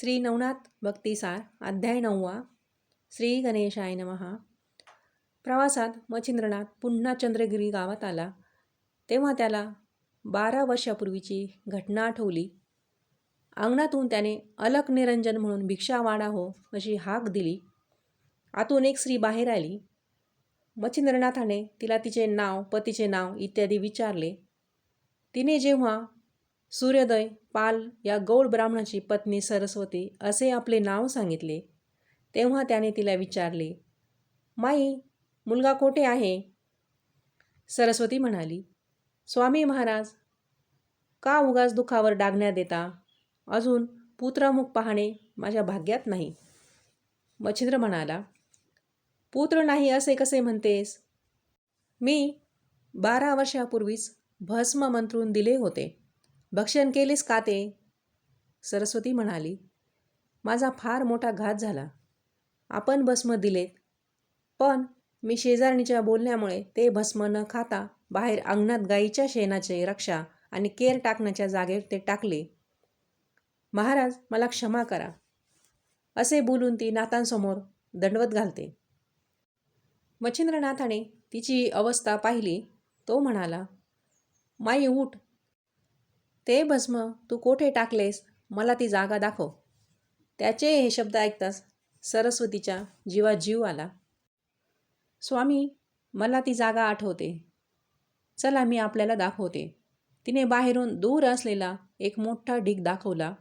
श्री नवनाथ भक्तिसार अध्याय 9. श्री गणेशाय नमः. प्रवासात मच्छिंद्रनाथ पुन्हा चंद्रगिरी गावात आला तेव्हा त्याला 12 वर्षापूर्वीची घटना आठवली. अंगणातून त्याने अलक निरंजन म्हणून भिक्षा वाढा हो अशी हाक दिली. आतून एक स्त्री बाहेर आली. मच्छिंद्रनाथाने तिला तिचे नाव, पतीचे नाव इत्यादी विचारले. तिने जेव्हा सूर्योदय पाल या गौड ब्राह्मणाची पत्नी सरस्वती असे आपले नाव सांगितले तेव्हा त्याने तिला विचारले, माई, मुलगा कोठे आहे? सरस्वती म्हणाली, स्वामी महाराज, का उगाच दुःखावर डागण्यात देता? अजून पुत्रमुख पाहणे माझ्या भाग्यात नाही. मच्छिंद्र म्हणाला, पुत्र नाही असे कसे म्हणतेस? मी 12 वर्षापूर्वीच भस्म मंत्रून दिले होते. भक्षण केलेस का ते? सरस्वती म्हणाली, माझा फार मोठा घात झाला. आपण भस्म दिलेत, पण मी शेजारणीच्या बोलण्यामुळे ते भस्म न खाता बाहेर अंगणात गाईच्या शेणाचे रक्षा आणि केर टाकण्याच्या जागेवर ते टाकले. महाराज, मला क्षमा करा. असे बोलून ती नाथांसमोर दंडवत घालते. मच्छिंद्रनाथाने तिची अवस्था पाहिली. तो म्हणाला, माई, उठ. ते भस्म तू कोठे टाकलेस? मला ती जागा दाखव. त्याचे हे शब्द ऐकताच सरस्वतीच्या जीवात जीव आला. स्वामी, मला ती जागा आठवते. चला, मी आपल्याला दाखवते. तिने बाहेरून दूर असलेला एक मोठा ढीग दाखवला.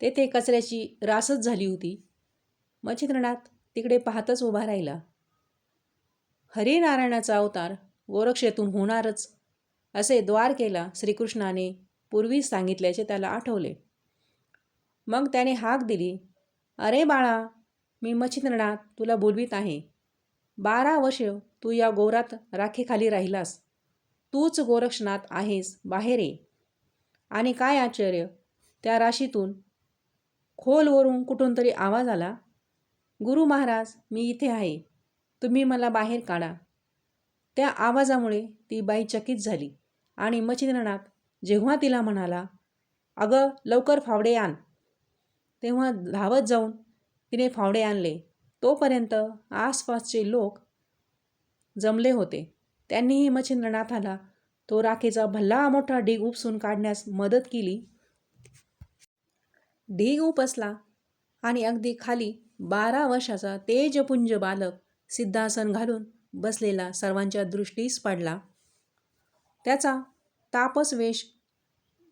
तेथे कचऱ्याची रासच झाली होती. मच्छिंद्रनाथ तिकडे पाहतच उभा राहिला. हरिनारायणाचा अवतार गोरक्षेतून होणारच असे द्वारकेला श्रीकृष्णाने पूर्वी सांगितल्याचे त्याला आठवले. मग त्याने हाक दिली, अरे बाळा, मी मच्छिंद्रनाथ तुला बोलवीत आहे. 12 वर्ष तू या गोरात राखेखाली राहिलास. तूच गोरक्षनाथ आहेस, बाहेर ये. आणि काय आश्चर्य, त्या राशीतून खोलवरून कुठून तरी आवाज आला, गुरु महाराज, मी इथे आहे, तुम्ही मला बाहेर काढा. त्या आवाजामुळे ती बाई चकित झाली आणि मच्छिंद्रनाथ जेव्हा तिला म्हणाला, अगं लवकर फावडे आण, तेव्हा धावत जाऊन तिने फावडे आणले. तोपर्यंत आसपासचे लोक जमले होते. त्यांनीही मच्छिंद्रनाथाला तो राखेचा भला मोठा ढीग उपसून काढण्यास मदत केली. ढीग उपसला आणि अगदी खाली 12 वर्षाचा तेजपुंज बालक सिद्धासन घालून बसलेला सर्वांच्या दृष्टीस पडला. त्याचा तापस वेश,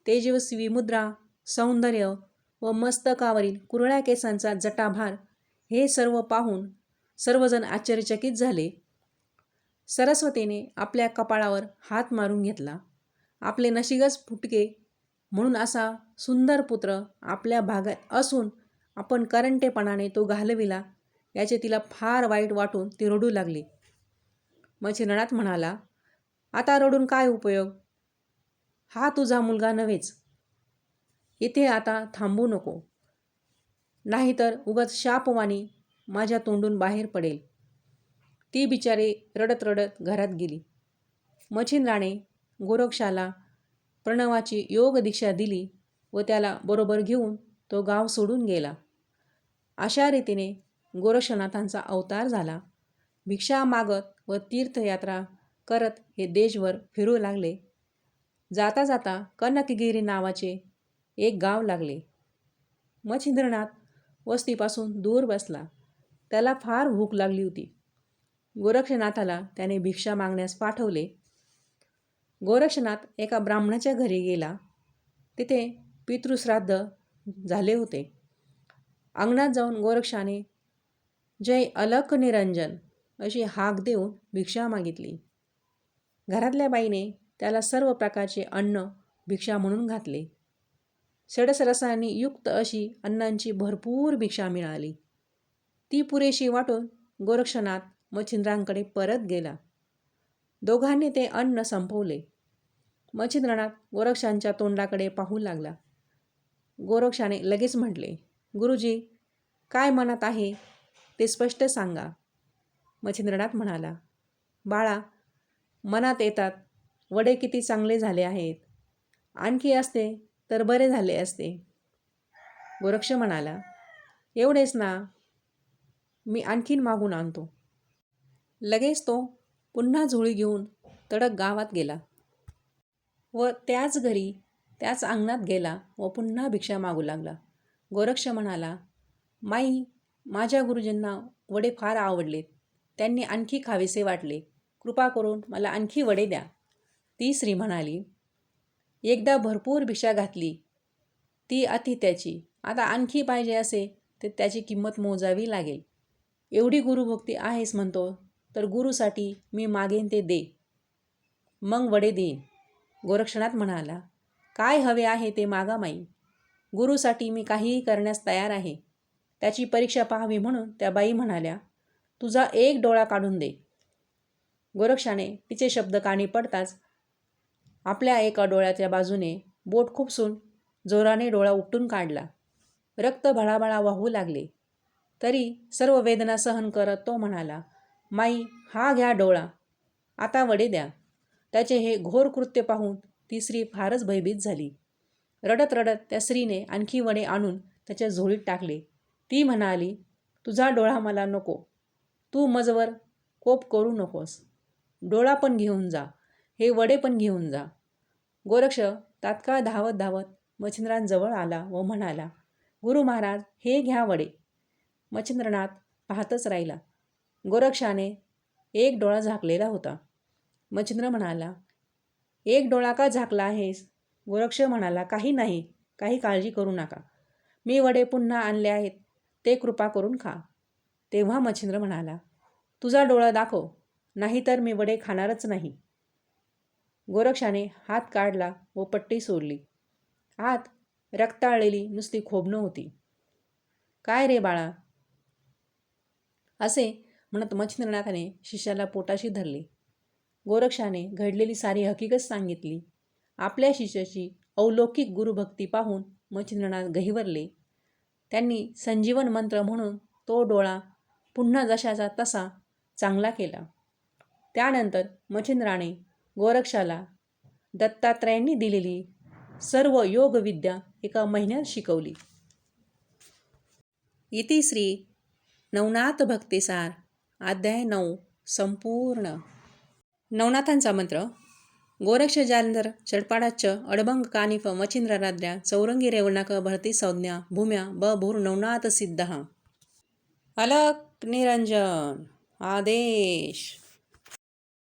तेजस्वी मुद्रा, सौंदर्य व मस्तकावरील कुरळ्या केसांचा जटाभार हे सर्व पाहून सर्वजण आश्चर्यचकित झाले. सरस्वतीने आपल्या कपाळावर हात मारून घेतला. आपले नशीबच फुटके म्हणून असा सुंदर पुत्र आपल्या भागात असून आपण करंटेपणाने तो घालविला याचे तिला फार वाईट वाटून ती रडू लागली. मच्छिंद्रनाथ म्हणाला, आता रडून काय उपयोग? हा तुझा मुलगा नव्हेच. इथे आता थांबू नको, नाहीतर उगाच शापवाणी माझ्या तोंडून बाहेर पडेल. ती बिचारी रडत रडत घरात गेली. मच्छिंद्राने गोरक्षाला प्रणवाची योग दीक्षा दिली व त्याला बरोबर घेऊन तो गाव सोडून गेला. अशा रीतीने गोरक्षनाथांचा अवतार झाला. भिक्षा मागत व तीर्थयात्रा करत हे देशभर फिरू लागले. जाता जाता कनकगिरी नावाचे एक गाव लागले. मच्छिंद्रनाथ वस्तीपासून दूर बसला. त्याला फार भूक लागली होती. गोरक्षनाथाला त्याने भिक्षा मागण्यास पाठवले. गोरक्षनाथ एका ब्राह्मणाच्या घरी गेला. तिथे पितृश्राद्ध झाले होते. अंगणात जाऊन गोरक्षाने जय अलक निरंजन अशी हाक देऊन भिक्षा मागितली. घरातल्या बाईने त्याला सर्व प्रकारचे अन्न भिक्षा म्हणून घातले. षडरसांनी युक्त अशी अन्नांची भरपूर भिक्षा मिळाली. ती पुरेशी वाटून गोरक्षनाथ मच्छिंद्रांकडे परत गेला. दोघांनी ते अन्न संपवले. मच्छिंद्रनाथ गोरक्षांच्या तोंडाकडे पाहू लागला. गोरक्षाने लगेच म्हटले, गुरुजी, काय मनात आहे ते स्पष्ट सांगा. मच्छिंद्रनाथ म्हणाला, बाळा, मनात येतात वडे किती चांगले झाले आहेत. आणखी असते तर बरे झाले असते. गोरक्ष म्हणाला, एवढेच ना, मी आणखीन मागून आणतो. लगेच तो पुन्हा झोळी घेऊन तडक गावात गेला व त्याच घरी त्याच अंगणात गेला व पुन्हा भिक्षा मागू लागला. गोरक्ष म्हणाला, माई, माझ्या गुरुजींना वडे फार आवडलेत. त्यांनी आणखी खावेसे वाटले. कृपा करून मला आणखी वडे द्या. ती स्त्री म्हणाली, एकदा भरपूर भिक्षा घातली ती अति आता आणखी पाहिजे असे तर त्याची किंमत मोजावी लागेल. एवढी गुरुभक्ती आहेस म्हणतो तर गुरुसाठी मी मागेन ते दे, मग वडे देईन. गोरक्षनाथ म्हणाला, काय हवे आहे ते मागा माई. गुरुसाठी मी काहीही करण्यास तयार आहे. त्याची परीक्षा पाहावी म्हणून त्या बाई म्हणाल्या, तुझा एक डोळा काढून दे. गोरक्षाने तिचे शब्द कानी पडताच आपल्या एका डोळ्याच्या बाजूने बोट खुपसून जोराने डोळा उपटून काढला. रक्त भळाभळा वाहू लागले. तरी सर्व वेदना सहन करत तो म्हणाला, माई, हा घ्या डोळा, आता वडे द्या. त्याचे हे घोर कृत्य पाहून ती स्त्री फारच भयभीत झाली. रडत रडत त्या स्त्रीने आणखी वडे आणून त्याच्या झोळीत टाकले. ती म्हणाली, तुझा डोळा मला नको. तू मजवर कोप करू नकोस. डोळा पण घेऊन जा, हे वडे पण घेऊन जा. गोरक्ष तात्काळ धावत धावत मच्छिंद्रांजवळ आला व म्हणाला, गुरु महाराज, हे घ्या वडे. मच्छिंद्रनाथ पाहतच राहिला. गोरक्षाने एक डोळा झाकलेला होता. मच्छिंद्र म्हणाला, एक डोळा का झाकला आहेस? गोरक्ष म्हणाला, काही नाही, काही काळजी करू नका. मी वडे पुन्हा आणले आहेत, ते कृपा करून खा. तेव्हा मच्छिंद्र म्हणाला, तुझा डोळा दाखव, नाहीतर मी वडे खाणारच नाही. गोरक्षाने हात काढला व पट्टी सोडली. आत रक्ताळलेली नुसती खोबणं होती. काय रे बाळा, असे म्हणत मच्छिंद्रनाथाने शिष्याला पोटाशी धरले. गोरक्षाने घडलेली सारी हकीकत सांगितली. आपल्या शिष्याची अलौकिक गुरुभक्ती पाहून मच्छिंद्रनाथ गहिवरले. त्यांनी संजीवन मंत्र म्हणून तो डोळा पुन्हा जशाचा तसा चांगला केला. त्यानंतर मच्छिंद्राने गोरक्षाला दत्तात्रयांनी दिलेली सर्व योगविद्या एका महिन्यात शिकवली. इति श्री नवनाथ भक्तिसार अध्याय 9 संपूर्ण. नवनाथांचा मंत्र. गोरक्ष जालंधर चडपाडाच्च अडबंग कानिफ मच्छिंद्राराध्या चौरंगी रेवणाक भरती संज्ञा भूम्या ब भूर नवनाथ सिद्ध. अलक निरंजन आदेश.